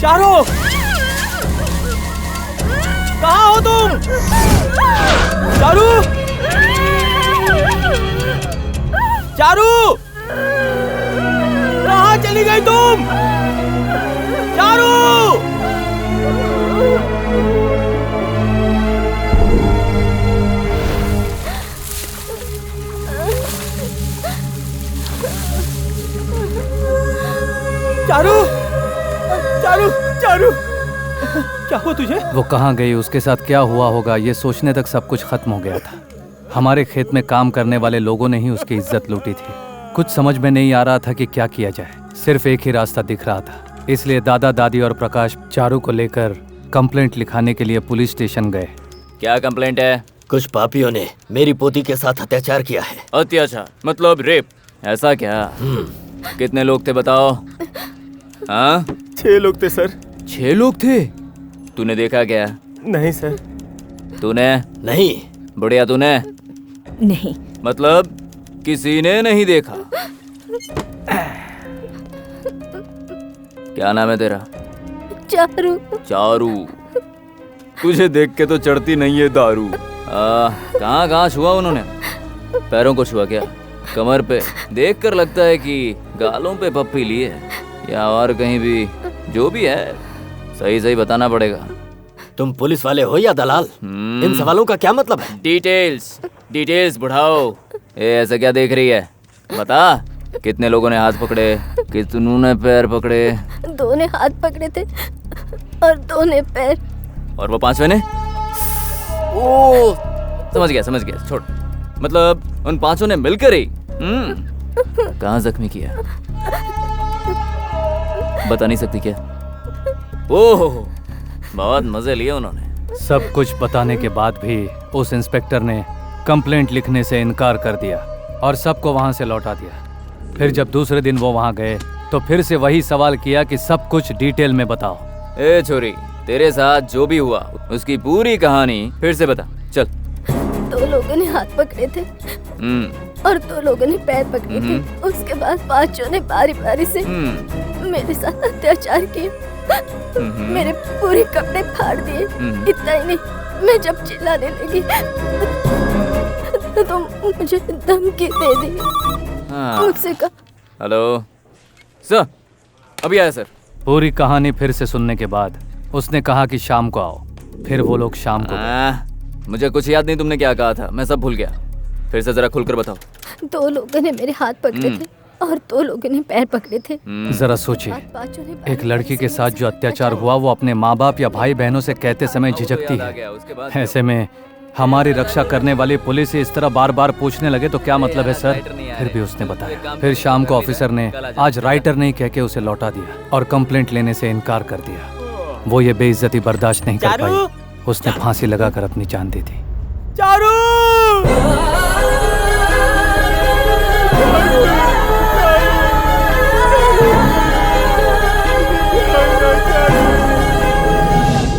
चारू, कहाँ हो तुम? चारू, चारू, कहाँ चली गई तुम? चारू! चारू, चारू, चारू, क्या हुआ तुझे? वो कहाँ गई, उसके साथ क्या हुआ होगा, ये सोचने तक सब कुछ खत्म हो गया था। हमारे खेत में काम करने वाले लोगों ने ही उसकी इज्जत लूटी थी। कुछ समझ में नहीं आ रहा था कि क्या किया जाए। सिर्फ एक ही रास्ता दिख रहा था, इसलिए दादा दादी और प्रकाश चारू को लेकर कंप्लेंट लिखाने के लिए पुलिस स्टेशन गए। क्या कंप्लेंट है? कुछ पापियों ने मेरी पोती के साथ अत्याचार किया है। अत्याचार मतलब रेप? ऐसा क्या? कितने लोग थे बताओ? हाँ, 6 लोग थे सर। 6 लोग थे? तूने देखा क्या? नहीं सर। तूने? नहीं। बुढ़िया तूने? नहीं। मतलब किसी ने नहीं देखा? क्या नाम है तेरा? चारू। चारू, तुझे देख के तो चढ़ती नहीं है दारू। कहाँ कहाँ छुआ उन्होंने? पैरों को छुआ क्या? कमर पे? देख कर लगता है कि गालों पे पप्पी ली है, या और कहीं भी। जो भी है सही सही बताना पड़ेगा। तुम पुलिस वाले हो या दलाल? इन सवालों का क्या मतलब है? डिटेल्स बढ़ाओ। ऐसा क्या देख रही है? बता, कितने लोगों ने हाथ पकड़े, कितनों ने पैर पकड़े? 2 ने हाथ पकड़े थे और 2 ने पैर। और वो 5वें ने? ओ, समझ गया, छोड़। मतलब उन 5 ने मिलकर ही कहाँ जख्मी किया? बता नहीं सकती क्या? ओह, बहुत मजे लिए उन्होंने। सब कुछ बताने के बाद भी उस इंस्पेक्टर ने कंप्लेंट लिखने से इनकार कर दिया और सबको वहां से लौटा दिया। फिर जब दूसरे दिन वो वहां गए तो फिर से वही सवाल किया कि सब कुछ डिटेल में बताओ। ए छोरी, तेरे साथ जो भी हुआ उसकी पूरी कहानी फिर से बता, चल। 2 लोगों ने हाथ पकड़े थे और 2 लोगों ने पैर पकड़े थे। उसके बाद 5 ने बारी बारी से मेरे साथ अत्याचार किए। मेरे पूरे कपड़े फाड़ दिए। इतना ही नहीं, मैं जब चिल्लाने लगी तो मुझे धमकी दे दी। मुझसे कहा, हेलो सर, अभी आया सर। पूरी कहानी फिर से सुनने के बाद उसने कहा कि शाम को आओ। फिर वो लोग शाम को गए। मुझे कुछ याद नहीं तुमने क्या कहा था, मैं सब भूल गया। फिर से जरा खुलकर बताओ। 2 लोगों ने मेरे हाथ पकड़े थे और 2 लोगों ने पैर पकड़े थे। जरा सोचिए, एक लड़की के साथ जो अत्याचार हुआ वो अपने माँ बाप या भाई बहनों से कहते समय झिझकती है। ऐसे में हमारी रक्षा करने वाली पुलिस से इस तरह बार बार पूछने लगे तो क्या मतलब है सर? फिर भी उसने बताया। फिर शाम को ऑफिसर ने आज राइटर नहीं कह के उसे लौटा दिया और कंप्लेंट लेने से इनकार कर दिया। वो ये बेइज्जती बर्दाश्त नहीं कर पाई, उसने फांसी लगाकर अपनी जान दी थी। चारू!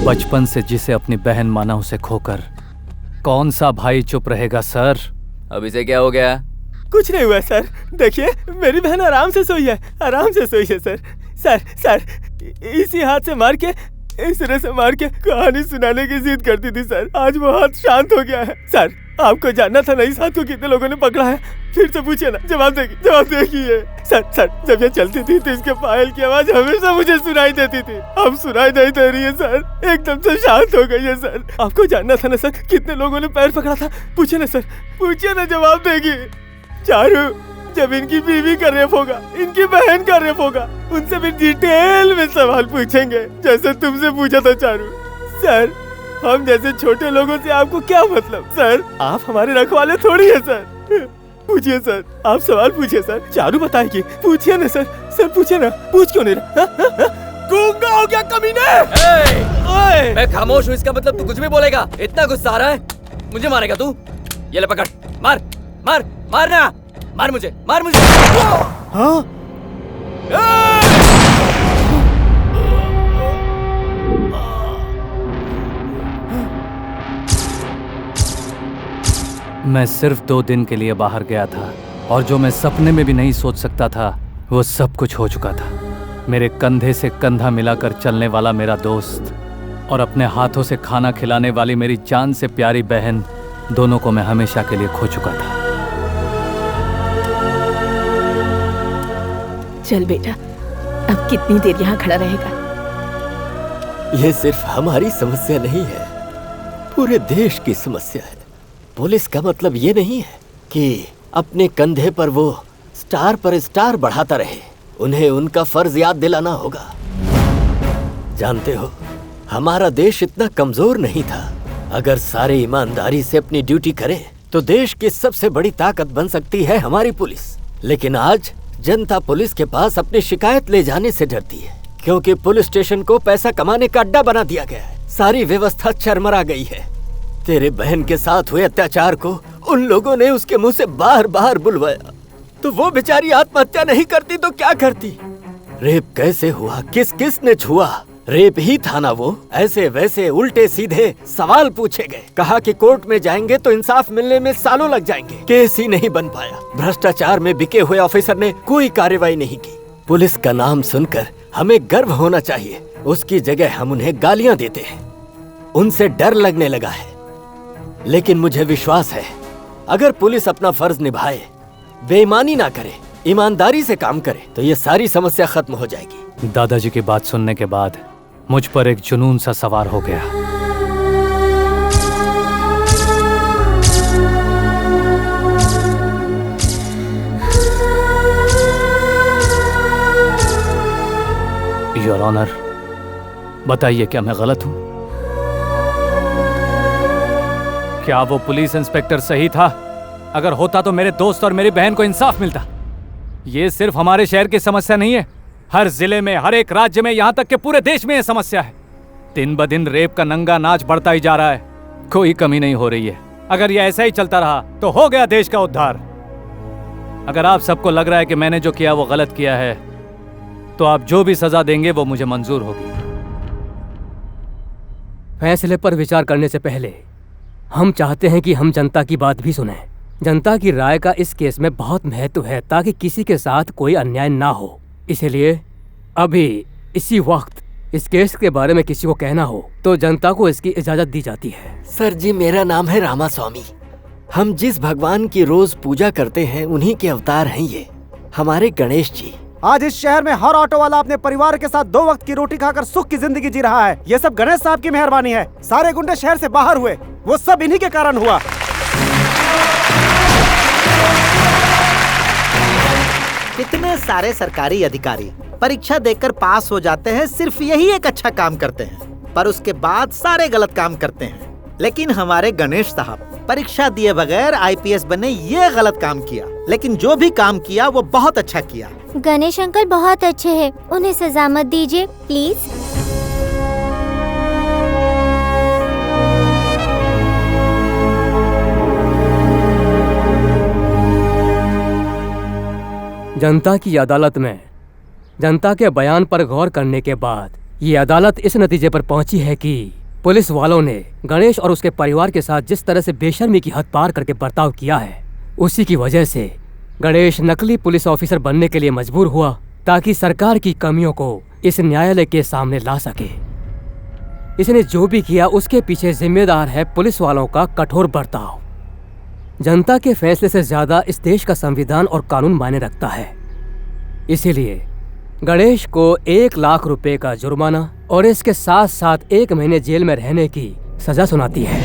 बचपन से जिसे अपनी बहन माना उसे खोकर कौन सा भाई चुप रहेगा सर? अब इसे क्या हो गया? कुछ नहीं हुआ सर। देखिए, मेरी बहन आराम से सोई है, आराम से सोई है सर। सर, इसी हाथ से मार के, इस तरह से मार के कहानी सुनाने की जिद करती थी सर। आज वो हाथ शांत हो गया है सर। आपको जानना था ना इस हाथ को कितने लोगों ने पकड़ा है? फिर से पूछिए ना, जवाब देखिए। सर, जब ये चलती थी तो इसके पायल की आवाज हमेशा मुझे सुनाई देती थी। अब सुनाई नहीं दे रही है सर, एकदम से शांत हो गई है सर। आपको जानना था ना सर, कितने लोगों ने पैर पकड़ा था? पूछिए ना सर, पूछिए ना, जवाब देगी। चारू, जब इनकी बीवी का रेप होगा, इनकी बहन का रेप होगा, उनसे भी डिटेल में सवाल पूछेंगे, जैसे तुमसे पूछा था चारू। सर, हम जैसे छोटे लोगों से आपको क्या मतलब? सर, आप हमारे रखवाले थोड़ी है सर। पूछिए सर, आप सवाल पूछिए सर, चारू बताएगी। पूछिए ना सर, पूछिए ना। पूछ क्यों नहीं रहा? गूंगा हो गया कमीने? ओए! मैं खामोश हूँ, इसका मतलब तू कुछ भी बोलेगा? इतना गुस्सा आ रहा है? मुझे मारेगा तू? ये ले पकड़, मारना, मार मुझे। हाँ? मैं सिर्फ 2 दिन के लिए बाहर गया था और जो मैं सपने में भी नहीं सोच सकता था वो सब कुछ हो चुका था। मेरे कंधे से कंधा मिलाकर चलने वाला मेरा दोस्त और अपने हाथों से खाना खिलाने वाली मेरी जान से प्यारी बहन, दोनों को मैं हमेशा के लिए खो चुका था। चल बेटा, अब कितनी देर यहाँ खड़ा रहेगा? ये सिर्फ हमारी समस्या नहीं है, पूरे देश की समस्या है। पुलिस का मतलब ये नहीं है कि अपने कंधे पर वो स्टार पर स्टार बढ़ाता रहे। उन्हें उनका फर्ज याद दिलाना होगा। जानते हो, हमारा देश इतना कमजोर नहीं था। अगर सारे ईमानदारी से अपनी ड्यूटी करें तो देश की सबसे बड़ी ताकत बन सकती है हमारी पुलिस। लेकिन आज जनता पुलिस के पास अपनी शिकायत ले जाने से डरती है, क्योंकि पुलिस स्टेशन को पैसा कमाने का अड्डा बना दिया गया है। सारी व्यवस्था चरमरा गई है। तेरे बहन के साथ हुए अत्याचार को उन लोगों ने उसके मुंह से बार बार बुलवाया, तो वो बेचारी आत्महत्या नहीं करती तो क्या करती? रेप कैसे हुआ, किस किस ने छुआ? रेप ही था ना वो? ऐसे वैसे उल्टे सीधे सवाल पूछे गए। कहा कि कोर्ट में जाएंगे तो इंसाफ मिलने में सालों लग जाएंगे। केस ही नहीं बन पाया। भ्रष्टाचार में बिके हुए ऑफिसर ने कोई कार्रवाई नहीं की। पुलिस का नाम सुनकर हमें गर्व होना चाहिए, उसकी जगह हम उन्हें गालियां देते हैं। उनसे डर लगने लगा है। लेकिन मुझे विश्वास है, अगर पुलिस अपना फर्ज निभाए, बेईमानी ना करे, ईमानदारी से काम करे, तो ये सारी समस्या खत्म हो जाएगी। दादाजी की बात सुनने के बाद मुझ पर एक जुनून सा सवार हो गया। योर ऑनर, बताइए क्या मैं गलत हूं? क्या वो पुलिस इंस्पेक्टर सही था? अगर होता तो मेरे दोस्त और मेरी बहन को इंसाफ मिलता। ये सिर्फ हमारे शहर की समस्या नहीं है, हर जिले में, हर एक राज्य में, यहाँ तक कि पूरे देश में ये समस्या है। दिन ब दिन रेप का नंगा नाच बढ़ता ही जा रहा है, कोई कमी नहीं हो रही है। अगर ये ऐसा ही चलता रहा तो हो गया देश का उद्धार। अगर आप सबको लग रहा है कि मैंने जो किया वो गलत किया है, तो आप जो भी सजा देंगे वो मुझे मंजूर होगी। फैसले पर विचार करने से पहले हम चाहते हैं कि हम जनता की बात भी सुनें। जनता की राय का इस केस में बहुत महत्व है, ताकि किसी के साथ कोई अन्याय ना हो। इसलिए अभी इसी वक्त इस केस के बारे में किसी को कहना हो तो जनता को इसकी इजाजत दी जाती है। सर जी, मेरा नाम है रामास्वामी। हम जिस भगवान की रोज पूजा करते हैं उन्हीं के अवतार हैं ये, हमारे गणेश जी। आज इस शहर में हर ऑटो वाला अपने परिवार के साथ 2 वक्त की रोटी खाकर सुख की जिंदगी जी रहा है। ये सब गणेश साहब की मेहरबानी है। सारे गुंडे शहर से बाहर हुए, वो सब इन्हीं के कारण हुआ। कितने सारे सरकारी अधिकारी परीक्षा देकर पास हो जाते हैं, सिर्फ यही एक अच्छा काम करते हैं, पर उसके बाद सारे गलत काम करते हैं। लेकिन हमारे गणेश साहब परीक्षा दिए बगैर IPS बने, ये गलत काम किया, लेकिन जो भी काम किया वो बहुत अच्छा किया। गणेश अंकल बहुत अच्छे हैं, उन्हें सजा मत दीजिए प्लीज। जनता की अदालत में जनता के बयान पर गौर करने के बाद ये अदालत इस नतीजे पर पहुंची है कि पुलिस वालों ने गणेश और उसके परिवार के साथ जिस तरह से बेशर्मी की हद पार करके बर्ताव किया है, उसी की वजह से गणेश नकली पुलिस ऑफिसर बनने के लिए मजबूर हुआ, ताकि सरकार की कमियों को इस न्यायालय के सामने ला सके। इसने जो भी किया उसके पीछे जिम्मेदार है पुलिस वालों का कठोर बर्ताव। जनता के फैसले से ज्यादा इस देश का संविधान और कानून मायने रखता है। इसीलिए गणेश को 1 लाख रुपए का जुर्माना और इसके साथ साथ 1 महीने जेल में रहने की सजा सुनाती है।